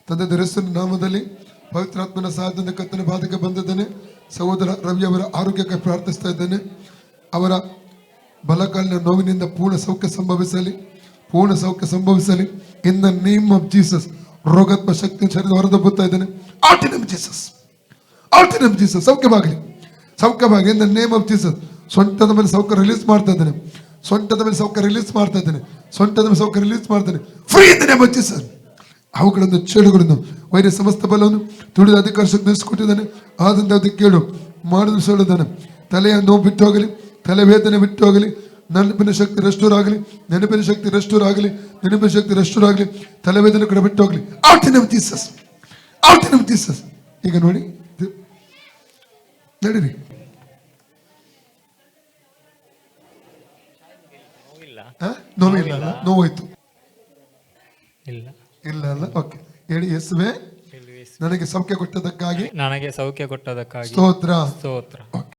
ತಂದೆ ದೊರೆಸನ ನಾಮದಲ್ಲಿ ಪವಿತ್ರಾತ್ಮನ ಸಹಾಯದಿಂದ ಕರ್ತನ ಬಾಧಕ ಬಂದಿದ್ದೇನೆ. ಸಹೋದರ ರವಿ ಅವರ ಆರೋಗ್ಯಕ್ಕೆ ಪ್ರಾರ್ಥಿಸ್ತಾ ಇದ್ದೇನೆ. ಅವರ ಬಲಕಾಲಿನ ನೋವಿನಿಂದ ಪೂರ್ಣ ಸೌಖ್ಯ ಸಂಭವಿಸಲಿ in the name of Jesus. ರೋಗಾತ್ಮ ಶಕ್ತಿ ಶರೀರ ಹೊರದಬ್ಬುತ್ತಾ ಇದ್ದೇನೆ. ಔಟ್ ಇನ್ ಜೀಸಸ್ ಸೌಖ್ಯವಾಗಲಿ in the name of Jesus. ಸೊಂಟದ ಮೇಲೆ ಸೌಖ್ಯ ರಿಲೀಸ್ ಮಾಡ್ತಾ ಇದ್ದೇನೆ. Free in the name of Jesus. ಅವುಗಳನ್ನು ಚೇಳುಗಳನ್ನು ವೈದ್ಯ ಸಮಸ್ತ ಬಲವನ್ನು ತುಳಿದ ಅಧಿಕಾರ ಶಕ್ತಿ ನಡೆಸಿಕೊಟ್ಟಿದ್ದಾನೆ. ಆದ್ದರಿಂದ ಅದಕ್ಕೆ ಕೇಳು ಮಾಡಲು ಸೊಳ್ಳಿದ್ದಾನೆ. ತಲೆಯ ನೋವು ಬಿಟ್ಟು ಹೋಗಲಿ, ತಲೆ ವೇದನೆ ಬಿಟ್ಟು ಹೋಗಲಿ, ನೆನಪಿನ ಶಕ್ತಿ ರೆಸ್ಟೋರ್ ಆಗಲಿ, ತಲೆವೇದನೆ ಕೂಡ ಬಿಟ್ಟು ಹೋಗಲಿ. Out in Jesus. ಈಗ ನೋಡಿ ನಡೀರಿ. ನೋವಾಯ್ತು ಇಲ್ಲ ಅಲ್ಲ? ಓಕೆ, ಹೇಳಿ. ಯೇಸುವೇ, ನನಗೆ ಸೌಖ್ಯ ಕೊಟ್ಟದಕ್ಕಾಗಿ ಸ್ತೋತ್ರ. ಓಕೆ.